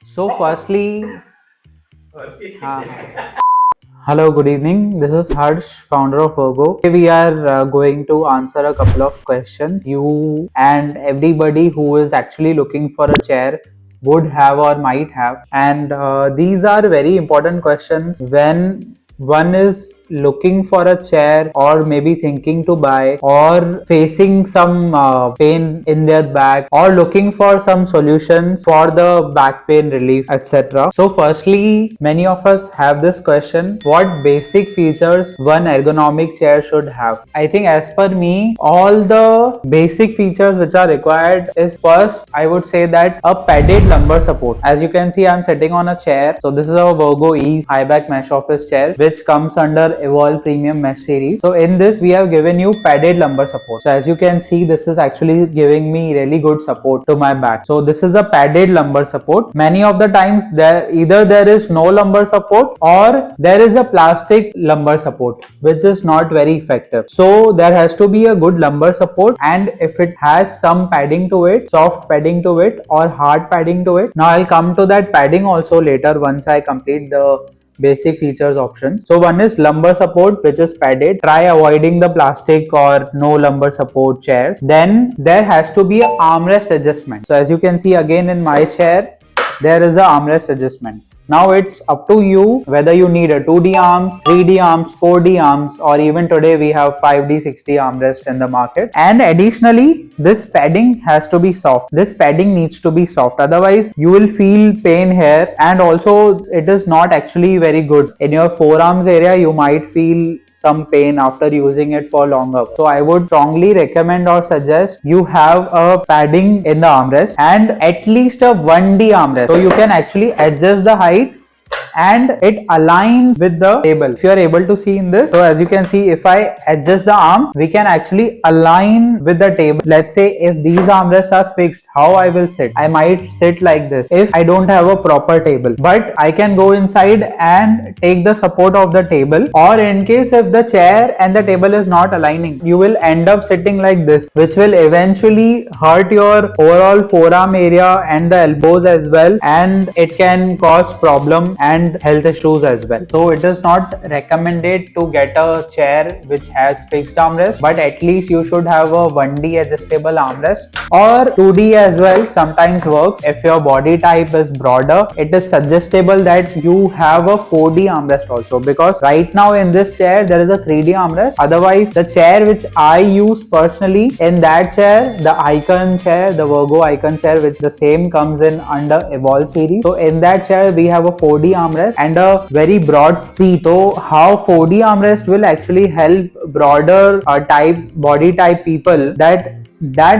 So, firstly, uh, hello, good evening. This is Harsh, founder of Vergo. Today we are going to answer a couple of questions you and everybody who is actually looking for a chair would have or might have. And these are very important questions when one is looking for a chair or maybe thinking to buy or facing some pain in their back or looking for some solutions for the back pain relief, etc. So firstly, many of us have this question: what basic features one ergonomic chair should have? I think as per me, all the basic features which are required is, first I would say that a padded lumbar support. As you can see, I'm sitting on a chair. So this is a Vergo Ease high back mesh office chair which comes under Evolve Premium Mesh series. So in this we have given you padded lumbar support. So as you can see, this is actually giving me really good support to my back. So this is a padded lumbar support. Many of the times there is no lumbar support or there is a plastic lumbar support which is not very effective. So there has to be a good lumbar support, and if it has some padding to it, soft padding to it or hard padding to it. Now I'll come to that padding also later once I complete the basic features options. So one is lumbar support, which is padded. Try avoiding the plastic or no lumbar support chairs. Then there has to be an armrest adjustment. So as you can see again in my chair, there is an armrest adjustment. Now it's up to you whether you need a 2D arms, 3D arms, 4D arms, or even today we have 5D, 6D armrest in the market. And additionally, this padding has to be soft. This padding needs to be soft. Otherwise, you will feel pain here, and also it is not actually very good. In your forearms area, you might feel some pain after using it for longer. So I would strongly recommend or suggest you have a padding in the armrest and at least a 1D armrest. So you can actually adjust the height and it aligns with the table. If you are able to see in this, so as you can see, if I adjust the arms, we can actually align with the table. Let's say if these armrests are fixed, how I will sit? I might sit like this if I don't have a proper table, but I can go inside and take the support of the table. Or in case if the chair and the table is not aligning, you will end up sitting like this, which will eventually hurt your overall forearm area and the elbows as well, and it can cause problem and health issues as well. So it is not recommended to get a chair which has fixed armrest, but at least you should have a 1D adjustable armrest, or 2D as well sometimes works. If your body type is broader, it is suggestible that you have a 4D armrest also, because right now in this chair there is a 3D armrest. Otherwise, the chair which I use personally, in that chair, the Icon chair, the Vergo Icon chair, which the same comes in under Evolve series. So in that chair we have a 4D armrest and a very broad seat. So how 4D armrest will actually help broader body type people, that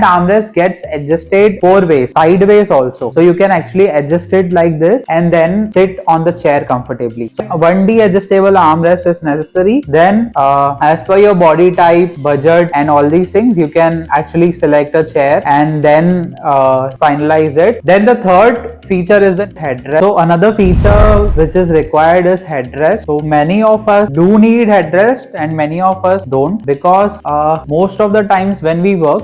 armrest gets adjusted 4 ways, sideways also. So you can actually adjust it like this and then sit on the chair comfortably. So a 1D adjustable armrest is necessary. Then as per your body type, budget and all these things, you can actually select a chair and then finalize it. Then the third feature is the headrest. So another feature which is required is headrest. So many of us do need headrest and many of us don't, because most of the times when we work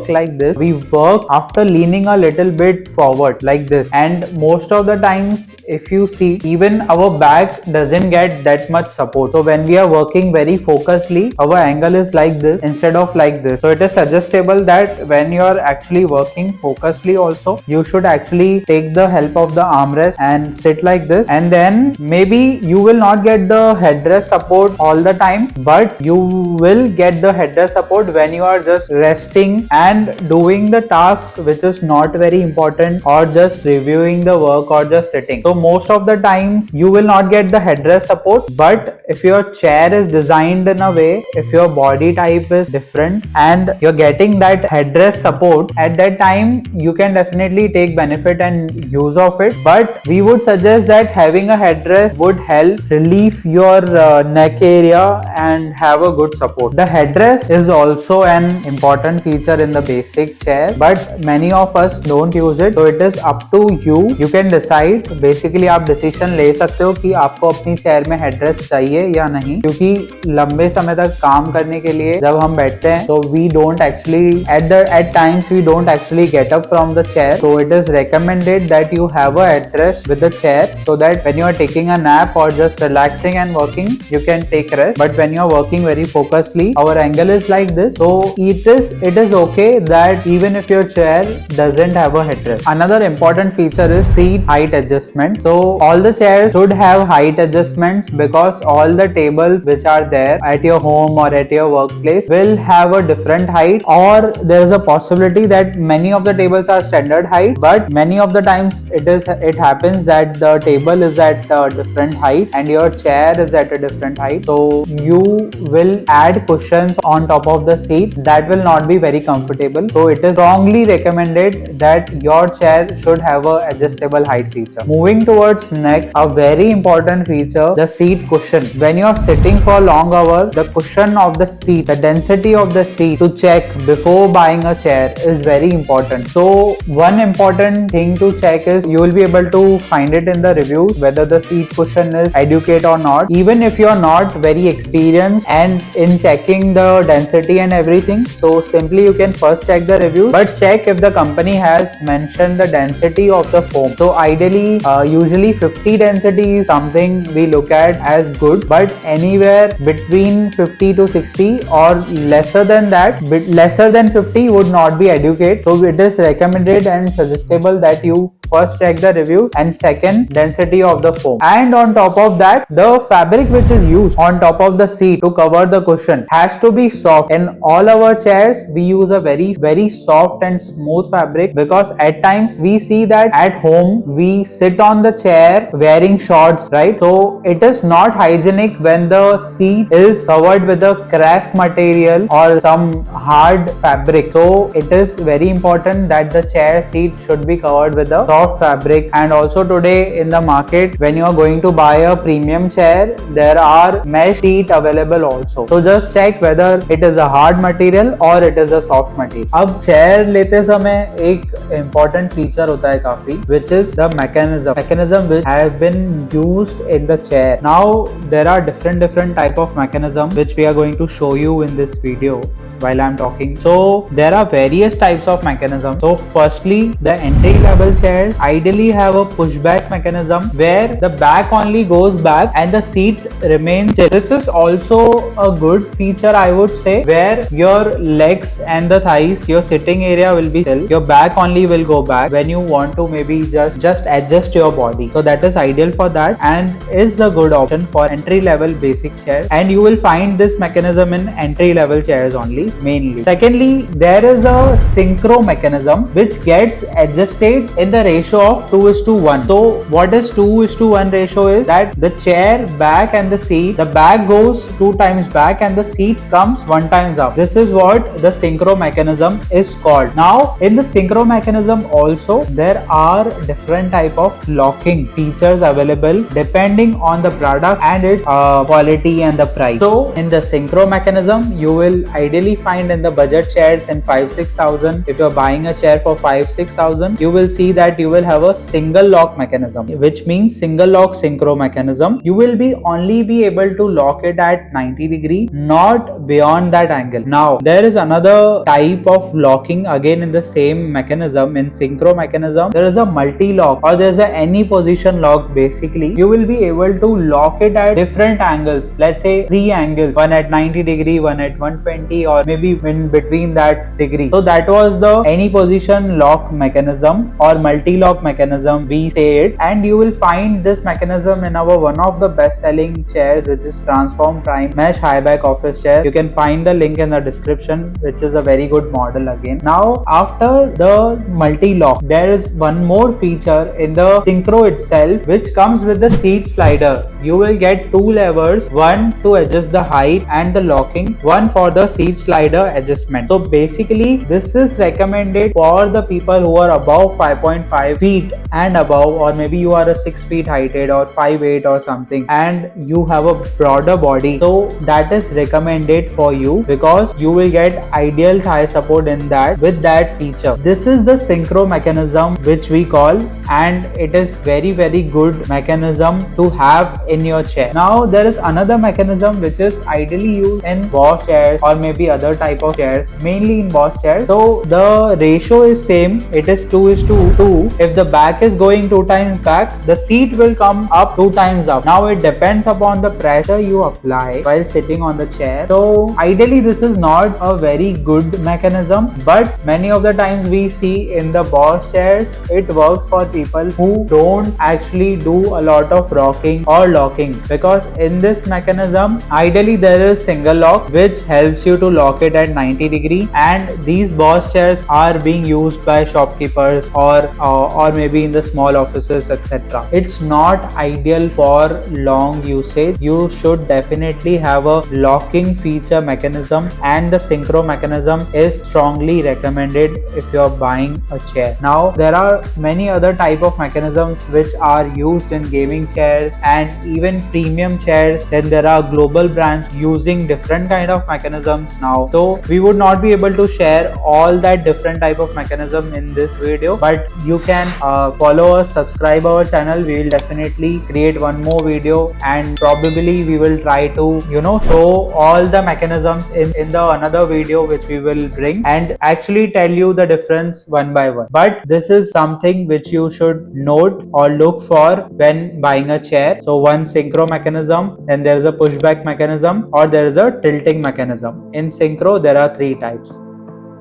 like this. We work after leaning a little bit forward like this, and most of the times if you see, even our back doesn't get that much support. So when we are working very focusedly, our angle is like this instead of like this. So it is suggestible that when you are actually working focusedly also, you should actually take the help of the armrest and sit like this, and then maybe you will not get the headrest support all the time, but you will get the headrest support when you are just resting and doing the task which is not very important, or just reviewing the work, or just sitting. So most of the times you will not get the headrest support, but if your chair is designed in a way, if your body type is different and you're getting that headrest support, at that time you can definitely take benefit and use of it. But we would suggest that having a headrest would help relieve your neck area and have a good support. The headrest is also an important feature feature in the basic chair, but many of us don't use it. So it is up to you. You can decide. Basically आप decision ले सकते हो कि आपको अपनी chair में headrest चाहिए या नहीं, क्योंकि लंबे समय तक काम करने के लिए जब हम बैठते हैं तो we don't actually at times we don't actually get up from the chair. So it is recommended that you have a headrest with the chair, so that when you are taking a nap or just relaxing and working, you can take rest. But when you are working very focusedly, our angle is like this, so it is okay that even if your chair doesn't have a headrest. Another important feature is seat height adjustment. So all the chairs should have height adjustments, because all the tables which are there at your home or at your workplace will have a different height, or there is a possibility that many of the tables are standard height, but many of the times it happens that the table is at a different height and your chair is at a different height. So you will add cushions on top of the seat. That will not be very comfortable. So it is strongly recommended that your chair should have a adjustable height feature. Moving towards next, a very important feature, the seat cushion. When you are sitting for long hours, the cushion of the seat, the density of the seat to check before buying a chair is very important. So one important thing to check is you will be able to find it in the reviews whether the seat cushion is adequate or not. Even if you are not very experienced and in checking the density and everything, so simply you can first check the review, but check if the company has mentioned the density of the foam. So ideally, usually 50 density is something we look at as good, but anywhere between 50 to 60 or lesser than that, lesser than 50 would not be adequate. So it is recommended and suggestible that you first check the reviews, and second, density of the foam. And on top of that, the fabric which is used on top of the seat to cover the cushion has to be soft. In all our chairs, we use a very soft and smooth fabric, because at times we see that at home we sit on the chair wearing shorts, right? So it is not hygienic when the seat is covered with a craft material or some hard fabric. So it is very important that the chair seat should be covered with a soft fabric. And also today in the market, when you are going to buy a premium chair, there are mesh seat available also. So just check whether it is a hard material or it is a soft material. अब chair लेते समय एक important feature होता है काफी, which is the mechanism which have been used in the chair. Now there are different type of mechanism which we are going to show you in this video while I'm talking. So there are various types of mechanism. So firstly, the entry level chairs ideally have a pushback mechanism where the back only goes back and the seat remains still. This is also a good feature, I would say, where your legs and the thighs, your sitting area will be still, your back only will go back when you want to maybe just adjust your body. So that is ideal for that and is a good option for entry level basic chairs, and you will find this mechanism in entry level chairs only mainly. Secondly, there is a synchro mechanism which gets adjusted in the ratio of 2:1. So what is 2:1 ratio is that the chair back and the seat, the back goes 2 times back and the seat comes 1 times up. This is what the synchro mechanism is called. Now in the synchro mechanism also there are different type of locking features available depending on the product and its quality and the price. So in the synchro mechanism, you will ideally find in the budget chairs in 5,000-6,000. If you're buying a chair for 5,000-6,000, you will see that you will have a single lock mechanism, which means single lock synchro mechanism. You will only be able to lock it at 90 degree, not beyond that angle. Now there is another type of locking again in the same mechanism. In synchro mechanism, there is a multi-lock or there is a any position lock. Basically, you will be able to lock it at different angles. Let's say 3 angles, one at 90 degree, one at 120, or maybe in between that degree. So that was the any position lock mechanism or multi-lock mechanism, we say it. And you will find this mechanism in our one of the best selling chairs, which is Transform Prime Mesh High Back Office Chair. You can find the link in the description, which is a very good model again. Now after the multi-lock, there is one more feature in the synchro itself, which comes with the seat slider. You will get 2 levers, one to adjust the height and the locking, one for the seat slider adjustment. So basically this is recommended for the people who are above 5.5 5 feet and above, or maybe you are a 6 feet heighted or 5'8" or something, and you have a broader body, so that is recommended for you because you will get ideal thigh support in that with that feature. This is the synchro mechanism which we call, and it is very good mechanism to have in your chair. Now there is another mechanism which is ideally used in Boss chairs or maybe other type of chairs, mainly in Boss chairs. So the ratio is same, it is 2:2. If the back is going 2 times back, the seat will come up 2 times up. Now it depends upon the pressure you apply while sitting on the chair. So ideally this is not a very good mechanism, but many of the times we see in the Boss chairs it works for people who don't actually do a lot of rocking or locking, because in this mechanism ideally there is single lock which helps you to lock it at 90 degree, and these Boss chairs are being used by shopkeepers or maybe in the small offices, etc. It's not ideal for long usage. You should definitely have a locking feature mechanism, and the synchro mechanism is strongly recommended if you're buying a chair. Now there are many other type of mechanisms which are used in gaming chairs and even premium chairs. Then there are global brands using different kind of mechanisms now, so we would not be able to share all that different type of mechanism in this video, but you can follow us, subscribe our channel. We will definitely create one more video, and probably we will try to show all the mechanisms in the another video which we will bring and actually tell you the difference one by one. But this is something which you should note or look for when buying a chair. So one synchro mechanism, then there is a pushback mechanism, or there is a tilting mechanism. In synchro there are 3 types.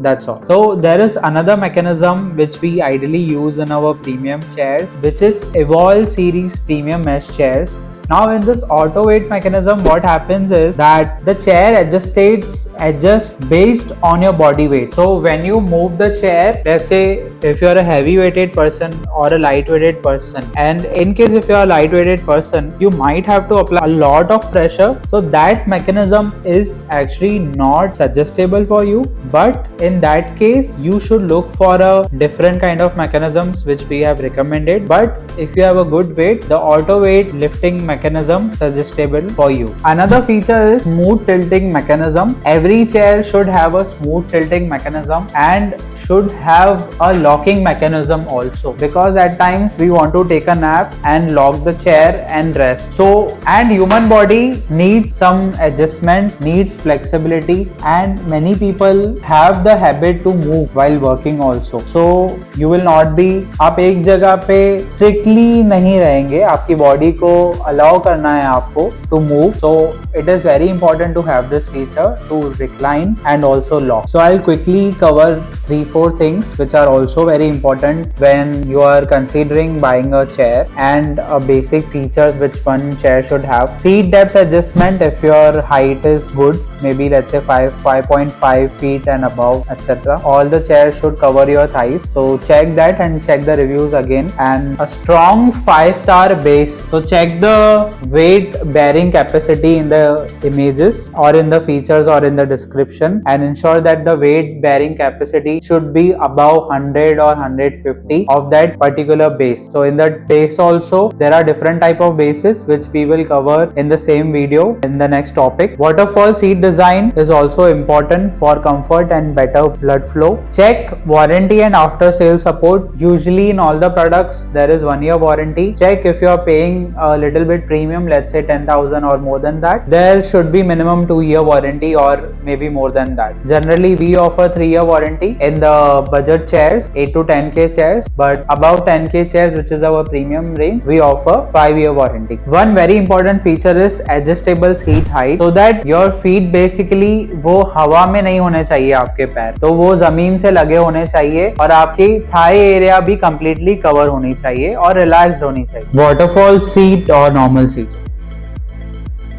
That's all. So there is another mechanism which we ideally use in our premium chairs, which is Evolve series premium mesh chairs. Now in this auto weight mechanism, what happens is that the chair adjusts based on your body weight. So when you move the chair, let's say if you are a heavy weighted person or a light weighted person, and in case if you are a light weighted person, you might have to apply a lot of pressure. So that mechanism is actually not suggestible for you, but in that case you should look for a different kind of mechanisms which we have recommended. But if you have a good weight, the auto weight lifting mechanism suggestible for you. Another feature is smooth tilting mechanism. Every chair should have a smooth tilting mechanism and should have a locking mechanism also, because at times we want to take a nap and lock the chair and rest. So, and human body needs some adjustment, needs flexibility, and many people have the habit to move while working also. So you will not be, आप एक जगह पे strictly नहीं रहेंगे, आपकी body को allow करना है आपको to move. So it is very important to have this feature to recline and also lock. So I'll quickly cover 3-4 things which are also very important when you are considering buying a chair, and basic features which one chair should have. Seat depth adjustment, if your height is good, maybe let's say 5.5 feet and above, etc. All the chairs should cover your thighs. So check that and check the reviews again. And a strong 5-star base. So check the weight bearing capacity in the images or in the features or in the description, and ensure that the weight bearing capacity should be above 100 or 150 of that particular base. So in that base also there are different type of bases which we will cover in the same video in the next topic. Waterfall seat design is also important for comfort and better blood flow. Check warranty and after sale support. Usually in all the products there is 1-year warranty. Check if you are paying a little bit premium, let's say 10,000 or more than that, there should be minimum 2-year warranty or maybe more than that. Generally we offer 3-year warranty in the budget chairs, 8 to 10k chairs, but above 10k chairs, which is our premium range, we offer 5-year warranty. One very important feature is adjustable seat height, so that your feet basically वो हवा में नहीं होने चाहिए, आपके पैर तो वो जमीन से लगे होने चाहिए और आपकी थाई एरिया भी completely cover होनी चाहिए और relaxed होनी चाहिए. Waterfall seat or normal seat.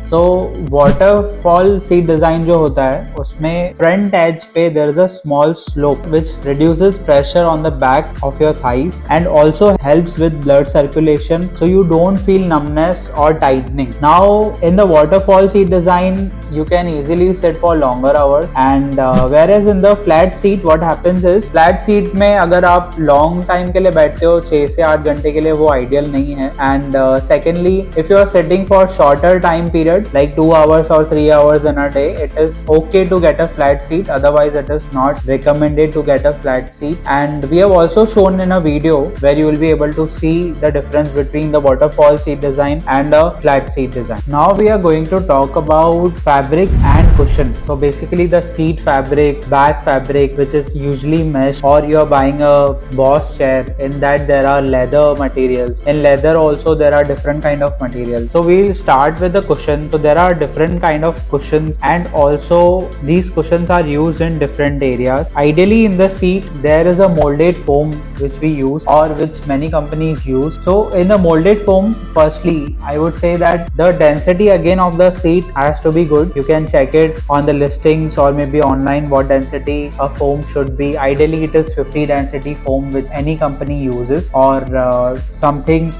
So waterfall seat design जो होता है उसमें front edge पे there is a small slope which reduces pressure on the back of your thighs and also helps with blood circulation, so you don't feel numbness or tightening. Now in the waterfall seat design you can easily sit for longer hours, and whereas in the flat seat what happens is flat seat में अगर आप long time के लिए बैठते हो 6 से 8 घंटे के लिए वो ideal नहीं है. And secondly, if you are sitting for shorter time period like 2 hours or 3 hours in a day, it is okay to get a flat seat, otherwise it is not recommended to get a flat seat. And we have also shown in a video where you will be able to see the difference between the waterfall seat design and a flat seat design. Now we are going to talk about fabrics and cushion. So basically the seat fabric, back fabric, which is usually mesh, or you are buying a Boss chair, in that there are leather materials. In leather also there are different kind of materials. So we'll start with the cushion. So there are different kind of cushions, and also these cushions are used in different areas. Ideally in the seat there is a molded foam which we use, or which many companies use. So in the molded foam, firstly I would say that the density again of the seat has to be good. You can check it on the listings or maybe online what density a foam should be. Ideally it is 50 density foam which any company uses, or something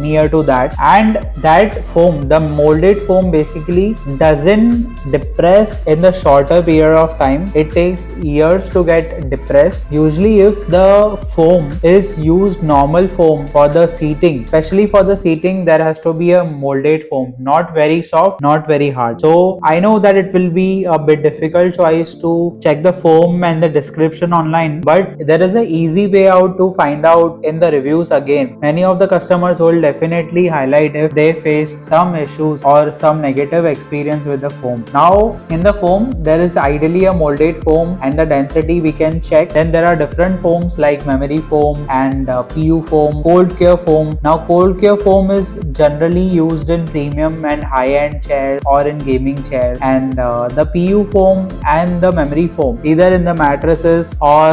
near to that. And that foam, the molded foam, basically doesn't depress in the shorter period of time. It takes years to get depressed. Usually if the foam is used normal foam for the seating, especially for the seating, there has to be a molded foam, not very soft, not very hard. So I know that it will be a bit difficult choice to check the foam and the description online, but there is a easy way out to find out in the reviews. Again, many of the customers will definitely highlight if they face some issues or some negative experience with the foam. Now in the foam there is ideally a molded foam, and the density we can check. Then there are different foams like memory foam and PU foam, cold cure foam. Now cold cure foam is generally used in premium and high-end chairs or in gaming chairs, and the PU foam and the memory foam either in the mattresses or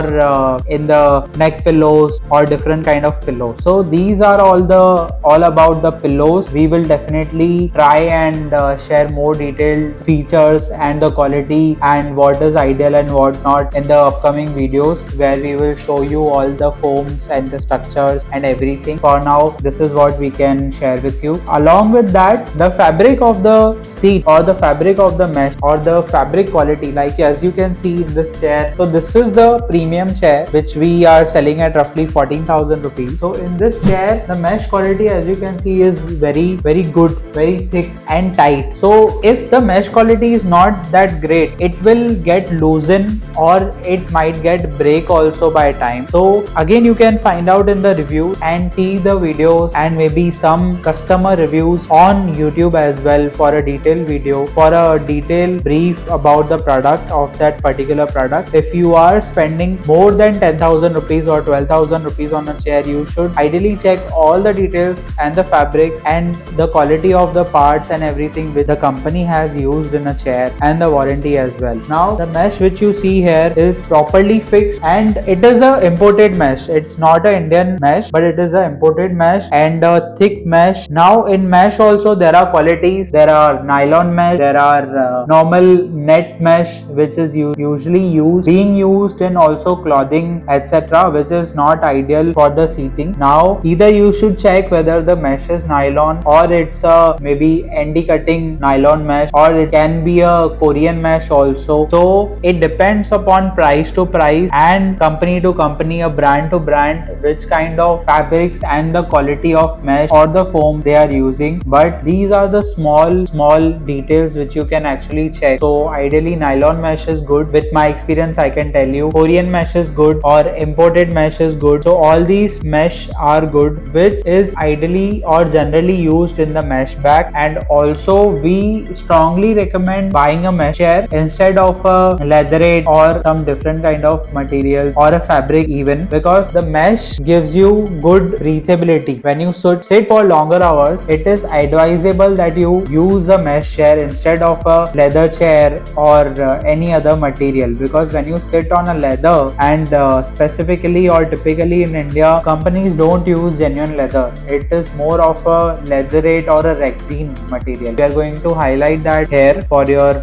in the neck pillows or different kind of pillows. So these are all about the pillows. We will definitely try and share more detailed features and the quality and what is ideal and what not in the upcoming videos, where we will show you all the foams and the structures and everything. For now this is what we can share with you. Along with that, the fabric of the seat or the fabric of the mesh or the fabric quality, like as you can see in this chair. So this is the premium chair which we are selling at roughly 14,000 rupees. So in this chair the mesh quality, as you can see, is very good, very thick and tight. So if the mesh quality is not that great, it will get loosen or it might get break also by time. So again you can find out in the review and see the videos and maybe some customer reviews on YouTube as well for a detailed video, for a detailed brief about the product of that particular product. If you are spending more than 10,000 rupees or 12,000 rupees on a chair, you should ideally check all the details and the fabrics and the quality of the parts and everything which the company has used in a chair, and the warranty as well. Now the mesh which you see here is properly fixed, and it is a imported mesh. It's not an Indian mesh, but it is a imported mesh and a thick mesh. Now in mesh also there are qualities. There are nylon mesh, there are normal net mesh which is usually being used in also clothing etc., which is not ideal for the seating. Now either you should check whether the mesh is nylon or it's a maybe anti cutting nylon mesh, or it can be a Korean mesh also. So it depends upon price to price and company to company, a brand to brand, which kind of fabrics and the quality of mesh or the foam they are using. But these are the small details which you can actually check. So ideally nylon mesh is good. With my experience I can tell you Korean mesh is good or imported mesh is good. So all these mesh are good, which is ideally or generally used in the mesh bag. And also we strongly recommend buying a mesh chair instead of a leatherette or some different kind of material or a fabric even, because the mesh gives you good breathability. When you sit for longer hours, it is advisable that you use a mesh chair instead of a leather chair or any other material, because when you sit on a leather, and specifically or typically in India, companies don't use genuine leather. It is more of a leatherette or a rexine material. We are going to highlight that here for your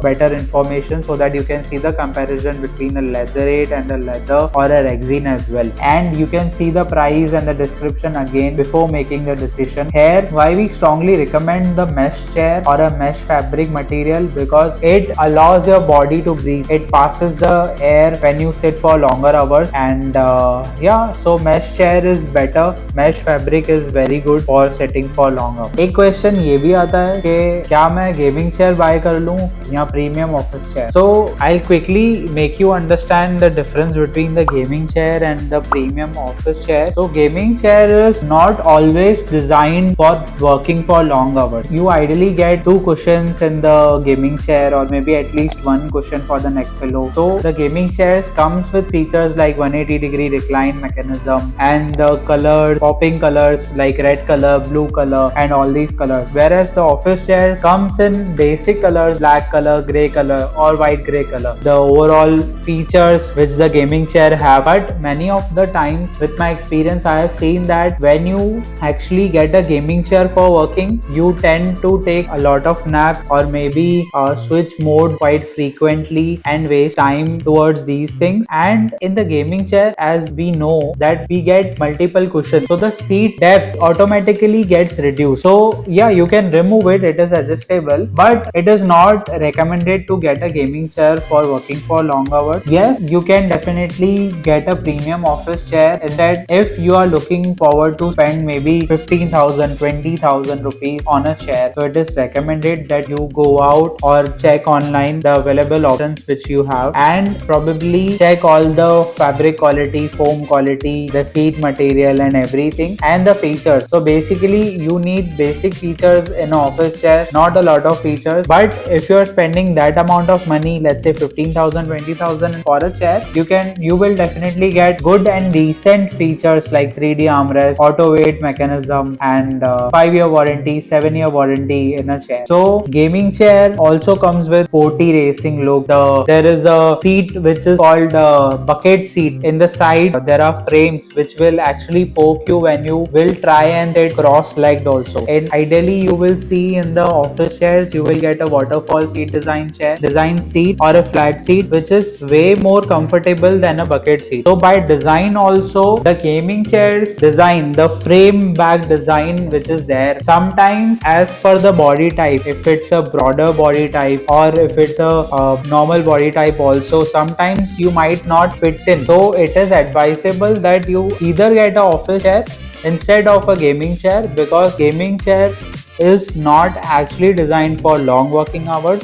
better information, so that you can see the comparison between a leatherette and a leather or a resin as well, and you can see the price and the description again before making the decision. Here, why we strongly recommend the mesh chair or a mesh fabric material, because it allows your body to breathe. It passes the air when you sit for longer hours, and yeah, so mesh chair is better. Mesh fabric is very good for sitting for long hours. एक question ये भी आता है कि क्या मैं gaming chair by कर लूं या premium office chair. So I'll quickly make you understand the difference between the gaming chair and the premium office chair. So gaming chair is not always designed for working for long hours. You ideally get 2 cushions in the gaming chair, or maybe at least 1 cushion for the neck pillow. So the gaming chairs comes with features like 180-degree recline mechanism and the colors, popping colors like red color, blue color, and all these colors. Whereas the office chair comes in basic colors, black color, grey color, or white grey color. The overall features which the gaming chair have, but many of the times with my experience I have seen that when you actually get a gaming chair for working, you tend to take a lot of naps or maybe switch mode quite frequently and waste time towards these things. And in the gaming chair, as we know that we get multiple cushions, so the seat depth automatically gets reduced. So yeah, you can remove it, it is adjustable, but it is not recommended to get a gaming chair for working for long hours. Yes, you can definitely get a premium office chair instead if you are looking forward to spend maybe 15,000, 20,000 rupees on a chair. So it is recommended that you go out or check online the available options which you have, and probably check all the fabric quality, foam quality, the seat material and everything, and the features. So basically you need basic features in an office chair, not a lot of features. But if you are spending that amount of money, let's say 15,000, 20,000 for a chair, you will definitely get good and decent features like 3D armrest, auto weight mechanism, and 5-year warranty, 7-year warranty in a chair. So gaming chair also comes with sporty racing look. There is a seat which is called bucket seat. In the side there are frames which will actually poke you when you will try and sit cross-legged also. And ideally you will see in the office chairs, you will get a waterfall seat design seat or a flat seat, which is way more comfortable than a bucket seat. So by design also, the gaming chairs design, the frame back design which is there, sometimes as per the body type, if it's a broader body type or if it's a normal body type also, sometimes you might not fit in. So it is advisable that you either get an office chair instead of a gaming chair, because gaming chair is not actually designed for long working hours,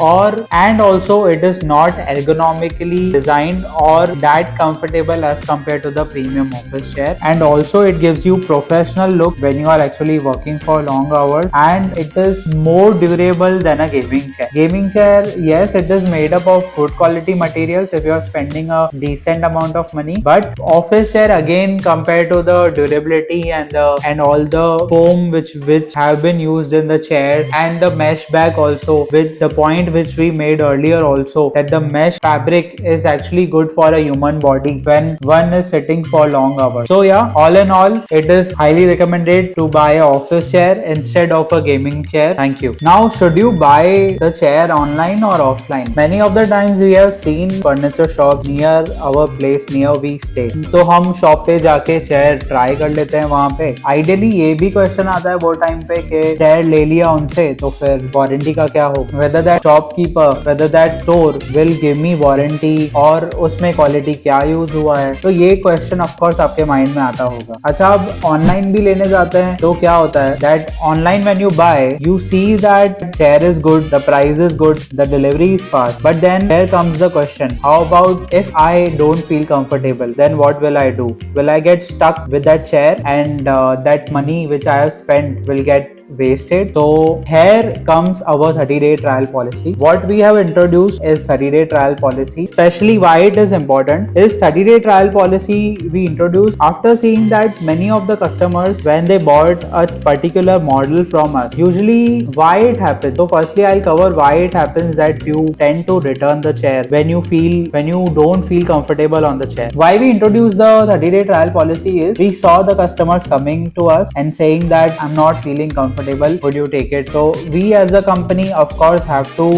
and also it is not ergonomically designed or that comfortable as compared to the premium office chair. And also it gives you professional look when you are actually working for long hours, and it is more durable than a gaming chair. Gaming chair, yes, it is made up of good quality materials if you are spending a decent amount of money, but office chair again, compared to the durability and all the foam which have been used in the chairs and the mesh back also, with the point which we made earlier also, that the mesh fabric is actually good for a human body when one is sitting for long hours. So yeah, all in all, it is highly recommended to buy an office chair instead of a gaming chair. Thank you. Now, should you buy the chair online or offline? Many of the times we have seen furniture shop near our place, near we stay, तो हम shop पे जाके chair try कर लेते हैं वहाँ पे. Ideally ये भी क्वेश्चन आता है वो टाइम पे कि चेयर ले लिया उनसे तो फिर वारंटी का क्या होगा, whether that shopkeeper, whether that store will give me warranty, और उसमें क्वालिटी क्या यूज हुआ है. तो ये क्वेश्चन ऑफ कोर्स आपके माइंड में आता होगा. अच्छा, अब ऑनलाइन भी लेने जाते हैं तो क्या होता है, that online when you buy you see that chair is good, the price is good, the delivery is fast, but then there comes the question, how about if I don't feel comfortable, then what will I do? Will I get stuck with that chair and that money which I have spent will get wasted? So here comes our 30-day trial policy. What we have introduced is 30-day trial policy. Especially why it is important is 30-day trial policy we introduced after seeing that many of the customers, when they bought a particular model from us, usually why it happens. So firstly I'll cover why it happens that you tend to return the chair when you don't feel comfortable on the chair. Why we introduced the 30-day trial policy is we saw the customers coming to us and saying that I'm not feeling comfortable comfortable, would you take it? So we as a company of course have to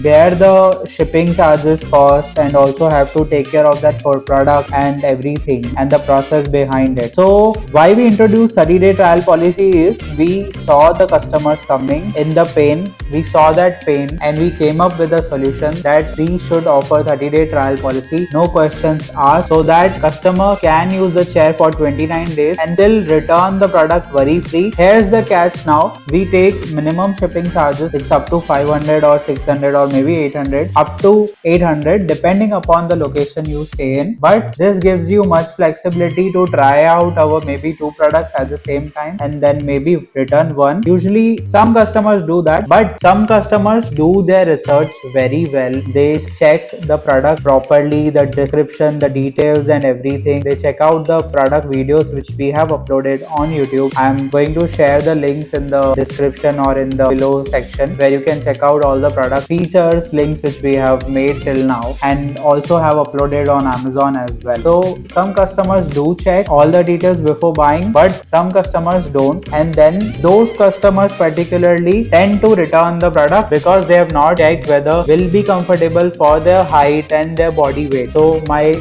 bear the shipping charges cost and also have to take care of that for product and everything and the process behind it. So why we introduced 30-day trial policy is we saw the customers coming in the pain, we saw that pain and we came up with a solution that we should offer 30-day trial policy, no questions asked, so that customer can use the chair for 29 days and still return the product worry free. Here's the catch now, we take minimum shipping charges, it's up to 500 or 600 or maybe 800, up to 800 depending upon the location you stay in, but this gives you much flexibility to try out our maybe 2 products at the same time and then maybe return one. Usually some customers do that, but some customers do their research very well. They check the product properly, the description, the details and everything. They check out the product videos which we have uploaded on YouTube. I'm going to share the links in the description or in the below section where you can check out all the product features, links which we have made till now and also have uploaded on Amazon as well. So some customers do check all the details before buying, but some customers don't, and then those customers particularly tend to return the product because they have not checked whether will be comfortable for their height and their body weight. So my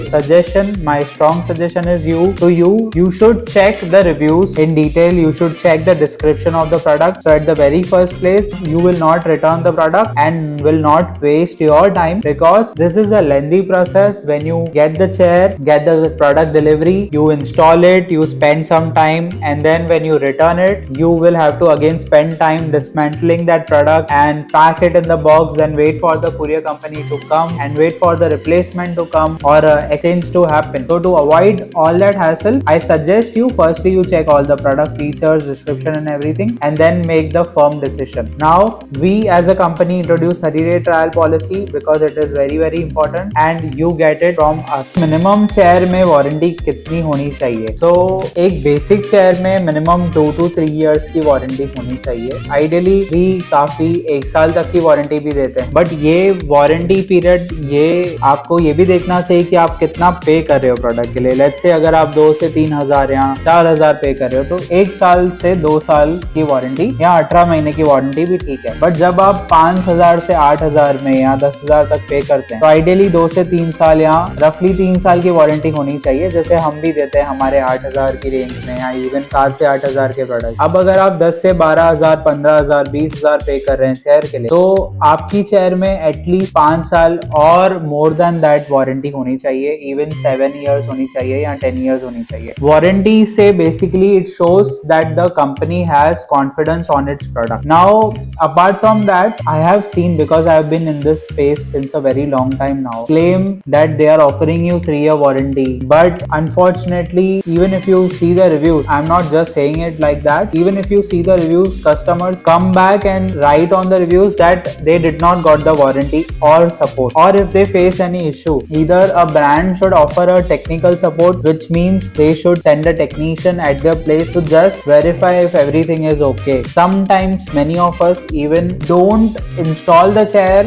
strong suggestion is you should check the reviews in detail, you should check the description of the product, so at the very first place you will not return the product and will not waste your time, because this is a lengthy process. When you get the chair, get the product delivery, you install it, you spend some time, and then when you return it you will have to again spend time dismantling that product and pack it in the box, then wait for the courier company to come and wait for the replacement to come or exchange to happen. So to avoid all that hassle, I suggest you firstly you check all the product features, description and everything, and then make the firm decision. Now we as a company introduce 30-day trial policy because it is very very important and you get it from us. Minimum chair में warranty कितनी होनी चाहिए? So एक basic chair में minimum 2 to 3 years की warranty होनी चाहिए. Ideally भी काफी 1 साल तक की वारंटी भी देते हैं, बट ये वारंटी पीरियड ये आपको ये भी देखना चाहिए कि आप कितना पे कर रहे हो प्रोडक्ट के लिए. लेट्स से अगर आप 2 से 3 हजार या 4 हजार पे कर रहे हो तो 1 साल से 2 साल की वारंटी या 18 महीने की वारंटी भी ठीक है. बट जब आप 5,000 से 8,000 में या 10,000 तक पे करते हैं तो आइडियली 2 से 3 साल या रफली 3 साल की वारंटी होनी चाहिए, जैसे हम भी देते हैं हमारे 8,000 की रेंज में या इवन 7 से 8,000 के प्रोडक्ट. अब अगर आप 10 से 12,000, 15,000, 20,000 पे कर रहे हैं चेयर के लिए तो आपकी चेयर में एटलीस्ट 5 साल और मोर देन दैट वारंटी होनी चाहिए, इवन 7 years होनी चाहिए या 10 years होनी चाहिए. वारंटी से basically it shows that the company has confidence on its product. Now apart from that I have seen, because I have been in this space since a very long time now, claim that they are offering you 3-year warranty, but unfortunately even if you see the reviews, I'm not just saying it like that, even if you see the reviews, customers come back and write on the reviews that they did not got the warranty or support, or if they face any issue, either a brand should offer a technical support, which means they should send a technician at their place to just verify if everything is okay. Sometimes many of us even don't install the chair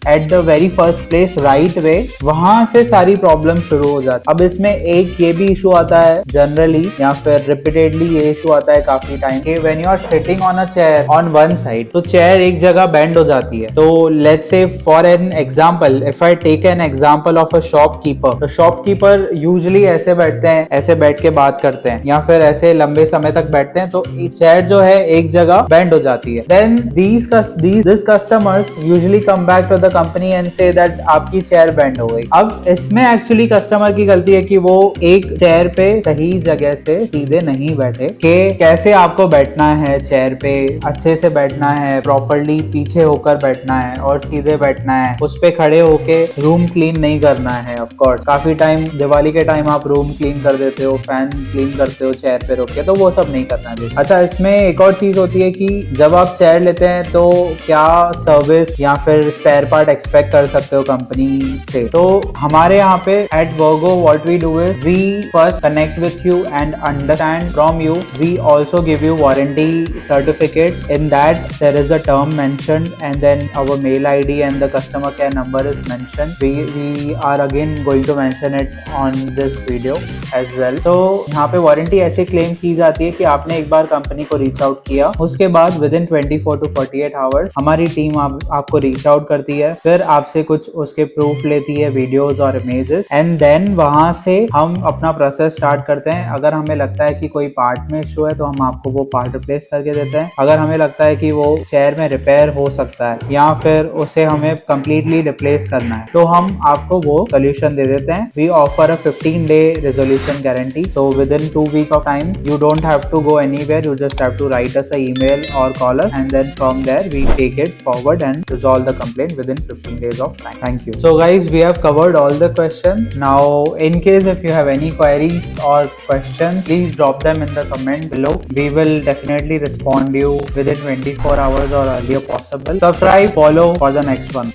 at the very first place right way, वहां से सारी problem शुरू हो जाती. अब इसमें एक ये भी इशू आता है जनरली या फिर रिपीटेडली ये इशू आता है काफी टाइम कि when you are sitting on a chair on one side तो चेयर एक जगह बेंड हो जाती है. तो let's say for an example, if I take an example of a shopkeeper, तो शॉपकीपर यूजुअली ऐसे बैठते हैं, ऐसे बैठ के बात करते हैं या फिर ऐसे लंबे समय तक बैठते हैं, तो चेयर जो है एक जगह बेंड हो जाती है. Then this customers usually come back to the company and say that आपकी चेयर बेंड हो गई. अब इसमें एक्चुअली कस्टमर की गलती है कि वो एक चेयर पे सही जगह से सीधे नहीं बैठे कि कैसे आपको बैठना है, चेयर पे अच्छे से बैठना है, प्रॉपर्ली पीछे होकर बैठना है और सीधे बैठना है, उस पे खड़े होके रूम क्लीन नहीं करना है. ऑफ कोर्स काफी टाइम दिवाली के टाइम आप रूम क्लीन कर देते हो, फैन क्लीन करते हो चेयर पे रोक के, तो वो सब नहीं करना है. अच्छा, इसमें एक और चीज होती है कि जब आप चेयर लेते हैं तो क्या सर्विस या फिर स्पेयर पार्ट एक्सपेक्ट कर सकते हो कंपनी से. तो हमारे यहाँ पे at Vergo what we do is we first connect with you and understand from you. We also give you warranty certificate. In that there is a term mentioned and then our mail ID and the customer care number is mentioned. We are again going to mention it on this video as well. तो यहाँ पे warranty ऐसे claim की जाती है कि आपने एक बार कंपनी को रीच आउट किया। उसके बाद विद इन 24 to 48 आवर्स हमारी टीम आपको रीच आउट करती है, फिर आपसे कुछ उसके प्रूफ लेती है, वीडियोस और इमेजेस, एंड देन वहां से हम अपना प्रोसेस स्टार्ट करते हैं। अगर हमें लगता है कि कोई पार्ट में इशू है तो हम आपको वो पार्ट रिप्लेस करके देते हैं। अगर हमें लगता है कि वो चेयर में रिपेयर हो सकता है या फिर उसे हमें कंप्लीटली रिप्लेस करना है तो हम आपको वो सोल्यूशन दे देते हैं। We offer a 15-day resolution guarantee, so within 2 weeks of time you don't have to go anywhere, you just have to write us an email or call us, and then from there we take it forward and resolve the complaint within 15 days of time. Thank you. So guys, we have covered all the questions. Now in case if you have any queries or questions, please drop them in the comment below. We will definitely respond you within 24 hours or earlier possible. Subscribe, follow for the next one.